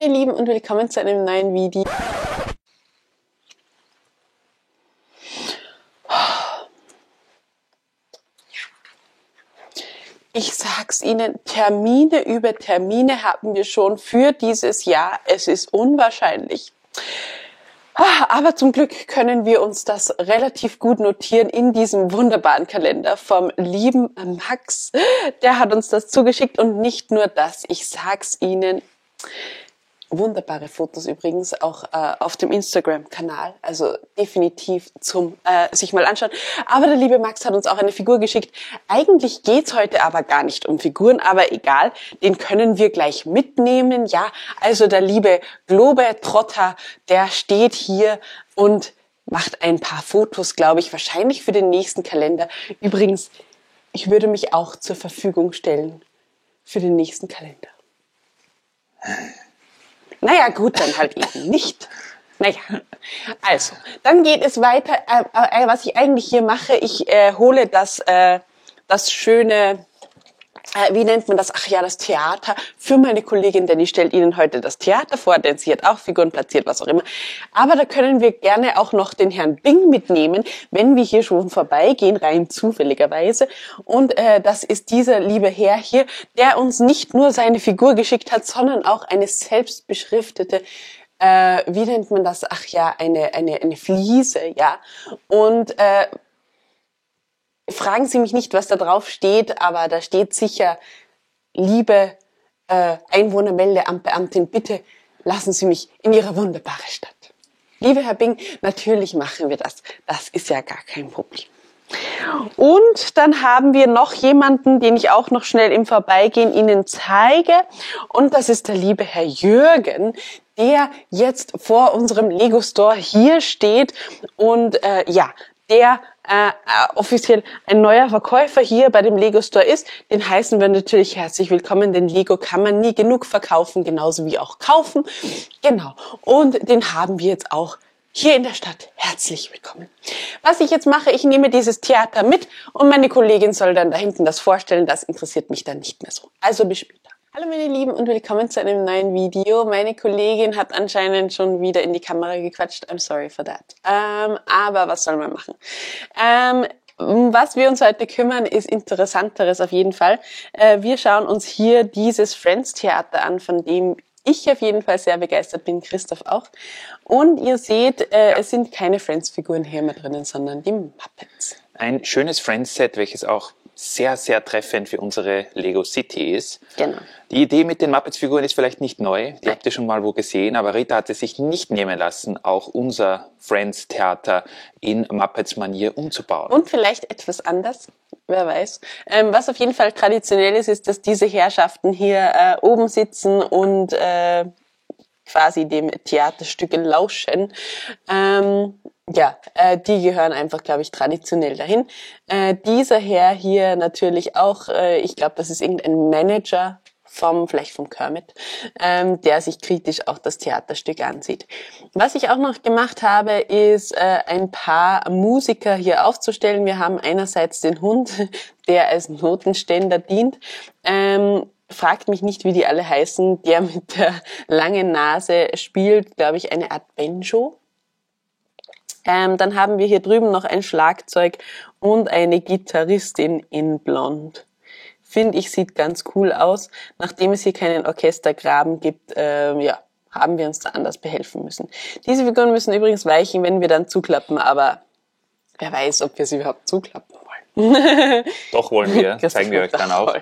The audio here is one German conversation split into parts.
Ihr Lieben und willkommen zu einem neuen Video. Ich sag's Ihnen, Termine über Termine haben wir schon für dieses Jahr. Es ist unwahrscheinlich. Aber zum Glück können wir uns das relativ gut notieren in diesem wunderbaren Kalender vom lieben Max. Der hat uns das zugeschickt und nicht nur das, ich sag's Ihnen. Wunderbare Fotos übrigens auch auf dem Instagram-Kanal, also definitiv zum sich mal anschauen. Aber der liebe Max hat uns auch eine Figur geschickt. Eigentlich geht's heute aber gar nicht um Figuren, aber egal, den können wir gleich mitnehmen. Ja, also der liebe Globetrotter, der steht hier und macht ein paar Fotos, glaube ich, wahrscheinlich für den nächsten Kalender. Übrigens, ich würde mich auch zur Verfügung stellen für den nächsten Kalender. Naja, gut, dann halt eben nicht. Naja, also, dann geht es weiter. Was ich eigentlich hier mache, ich hole das schöne, wie nennt man das? Ach ja, das Theater für meine Kollegin, denn die stellt Ihnen heute das Theater vor, denn sie hat auch Figuren platziert, was auch immer. Aber da können wir gerne auch noch den Herrn Bing mitnehmen, wenn wir hier schon vorbeigehen, rein zufälligerweise. Und das ist dieser liebe Herr hier, der uns nicht nur seine Figur geschickt hat, sondern auch eine selbstbeschriftete, wie nennt man das? Ach ja, eine Fliese, ja. Und fragen Sie mich nicht, was da drauf steht, aber da steht sicher, liebe Einwohnermeldeamtbeamtin, bitte lassen Sie mich in Ihre wunderbare Stadt. Lieber Herr Bing, natürlich machen wir das. Das ist ja gar kein Problem. Und dann haben wir noch jemanden, den ich auch noch schnell im Vorbeigehen Ihnen zeige. Und das ist der liebe Herr Jürgen, der jetzt vor unserem Lego Store hier steht und der offiziell ein neuer Verkäufer hier bei dem Lego Store ist. Den heißen wir natürlich herzlich willkommen, denn Lego kann man nie genug verkaufen, genauso wie auch kaufen. Genau. Und den haben wir jetzt auch hier in der Stadt. Herzlich willkommen. Was ich jetzt mache, ich nehme dieses Theater mit und meine Kollegin soll dann da hinten das vorstellen. Das interessiert mich dann nicht mehr so. Also bis später. Hallo meine Lieben und willkommen zu einem neuen Video. Meine Kollegin hat anscheinend schon wieder in die Kamera gequatscht. I'm sorry for that. Aber was soll man machen? Was wir uns heute kümmern, ist Interessanteres auf jeden Fall. Wir schauen uns hier dieses Friends-Theater an, von dem ich auf jeden Fall sehr begeistert bin, Christoph auch. Und ihr seht, es sind keine Friends-Figuren hier mehr drinnen, sondern die Muppets. Ein schönes Friends-Set, welches auch sehr, sehr treffend für unsere Lego City ist. Genau. Die Idee mit den Muppets-Figuren ist vielleicht nicht neu, die habt ihr schon mal wo gesehen, aber Rita hat es sich nicht nehmen lassen, auch unser Friends-Theater in Muppets-Manier umzubauen. Und vielleicht etwas anders, wer weiß. Was auf jeden Fall traditionell ist, ist, dass diese Herrschaften hier oben sitzen und quasi dem Theaterstück lauschen. Die gehören einfach, glaube ich, traditionell dahin. Dieser Herr hier natürlich auch, ich glaube, das ist irgendein Manager vielleicht vom Kermit, der sich kritisch auch das Theaterstück ansieht. Was ich auch noch gemacht habe, ist ein paar Musiker hier aufzustellen. Wir haben einerseits den Hund, der als Notenständer dient. Fragt mich nicht, wie die alle heißen. Der mit der langen Nase spielt, glaube ich, eine Art Banjo. Dann haben wir hier drüben noch ein Schlagzeug und eine Gitarristin in Blond. Finde ich, sieht ganz cool aus. Nachdem es hier keinen Orchestergraben gibt, haben wir uns da anders behelfen müssen. Diese Figuren müssen übrigens weichen, wenn wir dann zuklappen, aber wer weiß, ob wir sie überhaupt zuklappen wollen. Doch wollen wir, zeigen wir euch dann auch.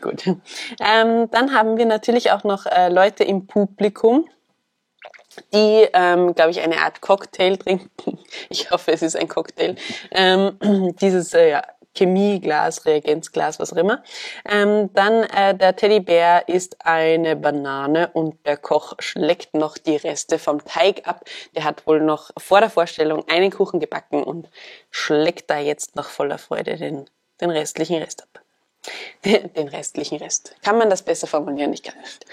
Gut. Dann haben wir natürlich auch noch Leute im Publikum, die, glaube ich, eine Art Cocktail trinken. Ich hoffe, es ist ein Cocktail. Dieses Chemieglas, Reagenzglas, was auch immer. Dann der Teddybär isst eine Banane und der Koch schleckt noch die Reste vom Teig ab. Der hat wohl noch vor der Vorstellung einen Kuchen gebacken und schleckt da jetzt noch voller Freude den restlichen Rest ab. Den restlichen Rest. Kann man das besser formulieren? Ich kann nicht.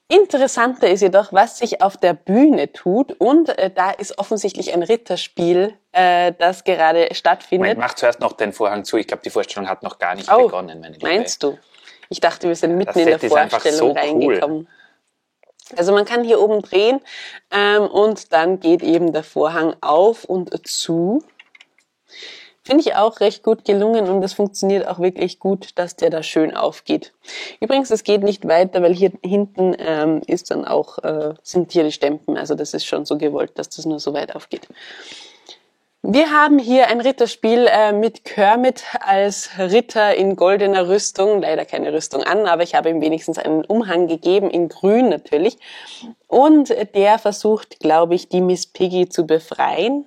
Interessanter ist jedoch, was sich auf der Bühne tut, und da ist offensichtlich ein Ritterspiel, das gerade stattfindet. Mach zuerst noch den Vorhang zu, ich glaube, die Vorstellung hat noch gar nicht begonnen, meine Liebe. Meinst du? Ich dachte, wir sind mitten in der Vorstellung reingekommen. Cool. Also man kann hier oben drehen und dann geht eben der Vorhang auf und zu. Finde ich auch recht gut gelungen und es funktioniert auch wirklich gut, dass der da schön aufgeht. Übrigens, es geht nicht weiter, weil hier hinten ist dann auch, sind hier die Stempen, also das ist schon so gewollt, dass das nur so weit aufgeht. Wir haben hier ein Ritterspiel mit Kermit als Ritter in goldener Rüstung. Leider keine Rüstung an, aber ich habe ihm wenigstens einen Umhang gegeben, in grün natürlich. Und der versucht, glaube ich, die Miss Piggy zu befreien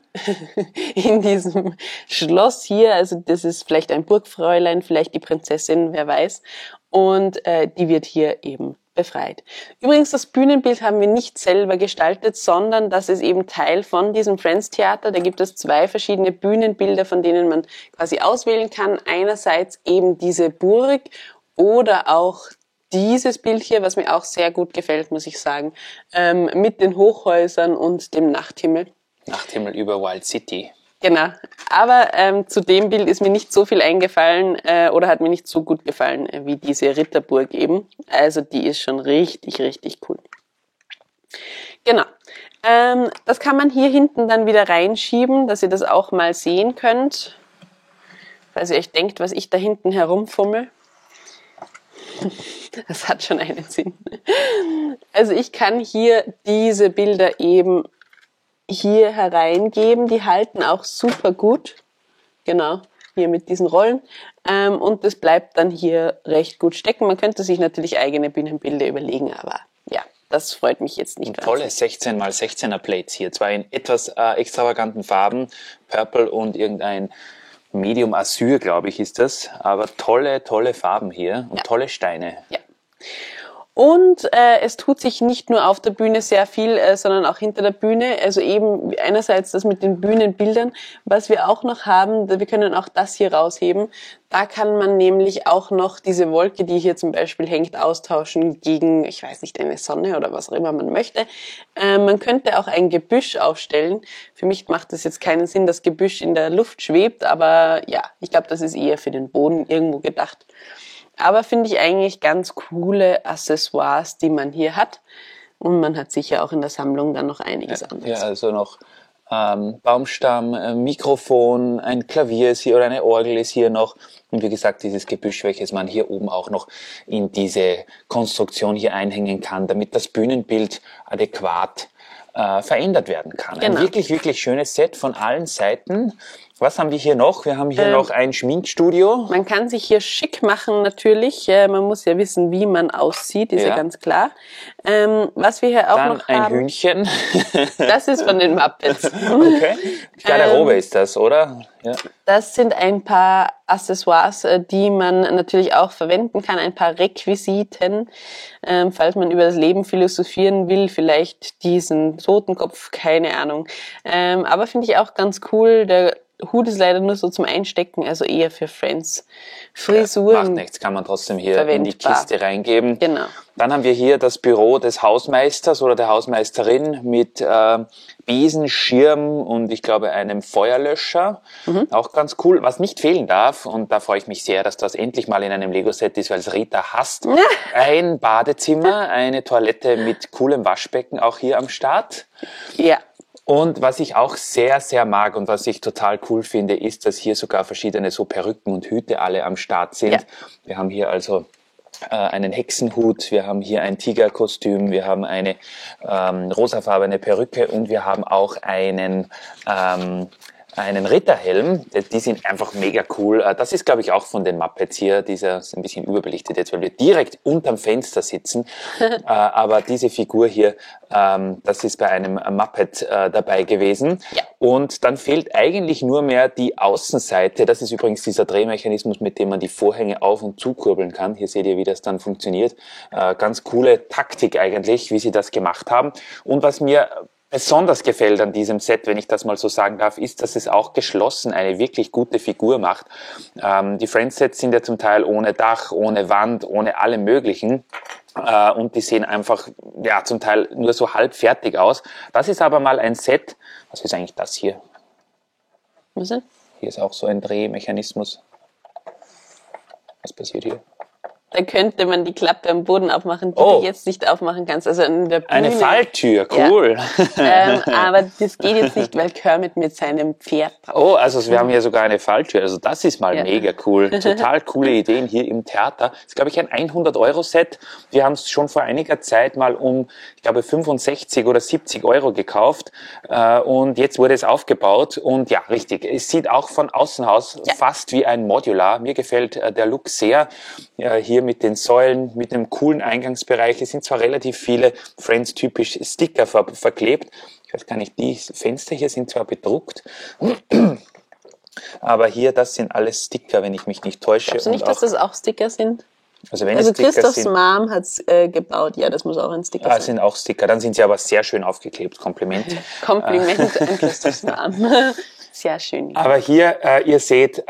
in diesem Schloss hier. Also das ist vielleicht ein Burgfräulein, vielleicht die Prinzessin, wer weiß. Und die wird hier eben befreit. Übrigens, das Bühnenbild haben wir nicht selber gestaltet, sondern das ist eben Teil von diesem Friends Theater. Da gibt es 2 verschiedene Bühnenbilder, von denen man quasi auswählen kann. Einerseits eben diese Burg oder auch dieses Bild hier, was mir auch sehr gut gefällt, muss ich sagen, mit den Hochhäusern und dem Nachthimmel. Nachthimmel über Wild City. Genau, aber zu dem Bild ist mir nicht so viel eingefallen oder hat mir nicht so gut gefallen wie diese Ritterburg eben. Also die ist schon richtig, richtig cool. Genau, das kann man hier hinten dann wieder reinschieben, dass ihr das auch mal sehen könnt. Falls ihr euch denkt, was ich da hinten herumfummel. Das hat schon einen Sinn. Also ich kann hier diese Bilder eben hier hereingeben. Die halten auch super gut. Genau, hier mit diesen Rollen. Und das bleibt dann hier recht gut stecken. Man könnte sich natürlich eigene Bühnenbilder überlegen, aber ja, das freut mich jetzt nicht. Tolle 16x16er Plates hier. Zwar in etwas extravaganten Farben, Purple und irgendein Medium Azur, glaube ich, ist das. Aber tolle, tolle Farben hier und tolle Steine. Ja. Und es tut sich nicht nur auf der Bühne sehr viel, sondern auch hinter der Bühne. Also eben einerseits das mit den Bühnenbildern. Was wir auch noch haben, wir können auch das hier rausheben. Da kann man nämlich auch noch diese Wolke, die hier zum Beispiel hängt, austauschen gegen, ich weiß nicht, eine Sonne oder was auch immer man möchte. Man könnte auch ein Gebüsch aufstellen. Für mich macht es jetzt keinen Sinn, dass Gebüsch in der Luft schwebt, aber ja, ich glaube, das ist eher für den Boden irgendwo gedacht. Aber finde ich eigentlich ganz coole Accessoires, die man hier hat. Und man hat sicher auch in der Sammlung dann noch einiges anderes. Ja, also noch Baumstamm, Mikrofon, ein Klavier ist hier oder eine Orgel ist hier noch. Und wie gesagt, dieses Gebüsch, welches man hier oben auch noch in diese Konstruktion hier einhängen kann, damit das Bühnenbild adäquat verändert werden kann. Genau. Ein wirklich, wirklich schönes Set von allen Seiten. Was haben wir hier noch? Wir haben hier noch ein Schminkstudio. Man kann sich hier schick machen natürlich. Man muss ja wissen, wie man aussieht, ist ja ganz klar. Was wir hier auch dann noch ein haben... Hühnchen. Das ist von den Muppets. Okay. Garderobe ist das, oder? Ja. Das sind ein paar Accessoires, die man natürlich auch verwenden kann, ein paar Requisiten, falls man über das Leben philosophieren will, vielleicht diesen Totenkopf, keine Ahnung. Aber finde ich auch ganz cool, der Hut ist leider nur so zum Einstecken, also eher für Friends. Frisuren. Ja, macht nichts, kann man trotzdem hier in die Kiste reingeben. Genau. Dann haben wir hier das Büro des Hausmeisters oder der Hausmeisterin mit Besen, Schirm und ich glaube einem Feuerlöscher. Auch ganz cool. Was nicht fehlen darf, und da freue ich mich sehr, dass das endlich mal in einem Lego-Set ist, weil es Rita hasst. Ein Badezimmer, eine Toilette mit coolem Waschbecken auch hier am Start. Ja. Und was ich auch sehr, sehr mag und was ich total cool finde, ist, dass hier sogar verschiedene so Perücken und Hüte alle am Start sind. Ja. Wir haben hier also einen Hexenhut, wir haben hier ein Tigerkostüm, wir haben eine rosafarbene Perücke und wir haben auch einen Ritterhelm. Die sind einfach mega cool. Das ist, glaube ich, auch von den Muppets hier. Dieser ist ein bisschen überbelichtet jetzt, weil wir direkt unterm Fenster sitzen. Aber diese Figur hier, das ist bei einem Muppet dabei gewesen. Ja. Und dann fehlt eigentlich nur mehr die Außenseite. Das ist übrigens dieser Drehmechanismus, mit dem man die Vorhänge auf- und zukurbeln kann. Hier seht ihr, wie das dann funktioniert. Ganz coole Taktik eigentlich, wie sie das gemacht haben. Und was mir besonders gefällt an diesem Set, wenn ich das mal so sagen darf, ist, dass es auch geschlossen eine wirklich gute Figur macht. Die Friends-Sets sind ja zum Teil ohne Dach, ohne Wand, ohne alle möglichen. Und die sehen einfach, ja, zum Teil nur so halb fertig aus. Das ist aber mal ein Set. Was ist eigentlich das hier? Was denn? Hier ist auch so ein Drehmechanismus. Was passiert hier? Da könnte man die Klappe am Boden aufmachen, die du jetzt nicht aufmachen kannst. Also in der Bühne. Eine Falltür, cool. Ja. Aber das geht jetzt nicht, weil Kermit mit seinem Pferd drauf. Oh, also wir haben hier sogar eine Falltür. Also das ist mal mega cool. Total coole Ideen hier im Theater. Das ist, glaube ich, ein 100-Euro-Set. Wir haben es schon vor einiger Zeit mal um, ich glaube, 65 oder 70 Euro gekauft. Und jetzt wurde es aufgebaut. Und ja, richtig. Es sieht auch von außen aus fast wie ein Modular. Mir gefällt der Look sehr. Hier mit den Säulen, mit dem coolen Eingangsbereich. Es sind zwar relativ viele Friends-typisch Sticker verklebt. Ich weiß gar nicht, die Fenster hier sind zwar bedruckt, aber hier, das sind alles Sticker, wenn ich mich nicht täusche. Glaubst du nicht, dass das auch Sticker sind? Also wenn Also Sticker Christophs sind, Mom hat's gebaut, ja, das muss auch ein Sticker sein. sind auch Sticker, dann sind sie aber sehr schön aufgeklebt, Kompliment. Kompliment an Christophs Mom. Sehr schön. Aber hier, ihr seht,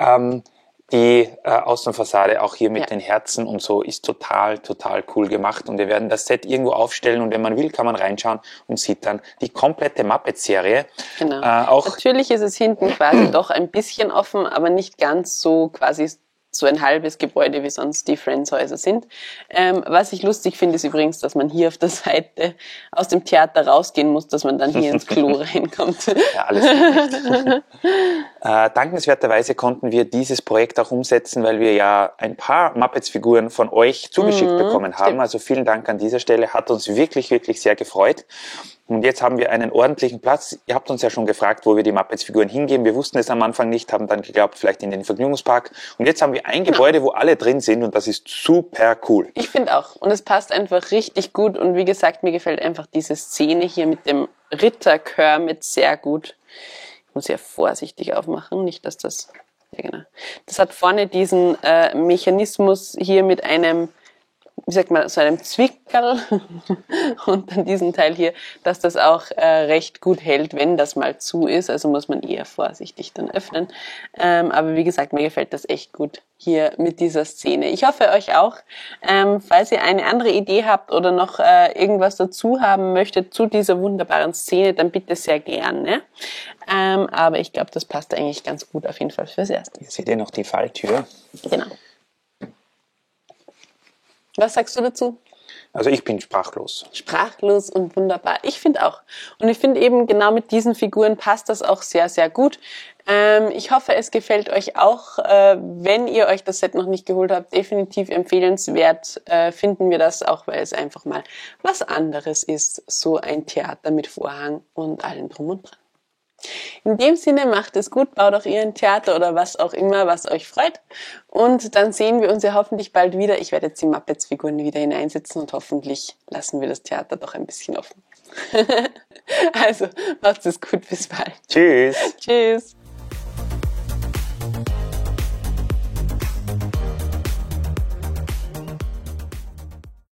die Außenfassade auch hier mit den Herzen und so ist total, total cool gemacht. Und wir werden das Set irgendwo aufstellen und wenn man will, kann man reinschauen und sieht dann die komplette Muppet-Serie. Genau. Natürlich ist es hinten quasi doch ein bisschen offen, aber nicht ganz so quasi so ein halbes Gebäude, wie sonst die Friends-Häuser sind. Was ich lustig finde, ist übrigens, dass man hier auf der Seite aus dem Theater rausgehen muss, dass man dann hier ins Klo reinkommt. Ja, alles gut. Dankenswerterweise konnten wir dieses Projekt auch umsetzen, weil wir ja ein paar Muppets-Figuren von euch zugeschickt bekommen haben. Stimmt. Also vielen Dank an dieser Stelle, hat uns wirklich, wirklich sehr gefreut. Und jetzt haben wir einen ordentlichen Platz. Ihr habt uns ja schon gefragt, wo wir die Muppets-Figuren hingeben. Wir wussten es am Anfang nicht, haben dann geglaubt, vielleicht in den Vergnügungspark. Und jetzt haben wir ein Gebäude, wo alle drin sind und das ist super cool. Ich finde auch. Und es passt einfach richtig gut. Und wie gesagt, mir gefällt einfach diese Szene hier mit dem Ritter Kermit sehr gut. Ich muss ja vorsichtig aufmachen, nicht, dass das... Ja, genau. Das hat vorne diesen Mechanismus hier mit einem, wie sagt man, so einem Zwickerl und dann diesen Teil hier, dass das auch recht gut hält, wenn das mal zu ist. Also muss man eher vorsichtig dann öffnen. Aber wie gesagt, mir gefällt das echt gut hier mit dieser Szene. Ich hoffe euch auch. Falls ihr eine andere Idee habt oder noch irgendwas dazu haben möchtet zu dieser wunderbaren Szene, dann bitte sehr gerne. Aber ich glaube, das passt eigentlich ganz gut auf jeden Fall fürs Erste. Hier seht ihr noch die Falltür. Genau. Was sagst du dazu? Also ich bin sprachlos. Sprachlos und wunderbar. Ich finde auch. Und ich finde eben genau mit diesen Figuren passt das auch sehr, sehr gut. Ich hoffe, es gefällt euch auch. Wenn ihr euch das Set noch nicht geholt habt, definitiv empfehlenswert finden wir das, auch weil es einfach mal was anderes ist. So ein Theater mit Vorhang und allem drum und dran. In dem Sinne, macht es gut, baut auch ihr ein Theater oder was auch immer, was euch freut. Und dann sehen wir uns ja hoffentlich bald wieder. Ich werde jetzt die Muppets-Figuren wieder hineinsetzen und hoffentlich lassen wir das Theater doch ein bisschen offen. Also, macht es gut, bis bald. Tschüss. Tschüss.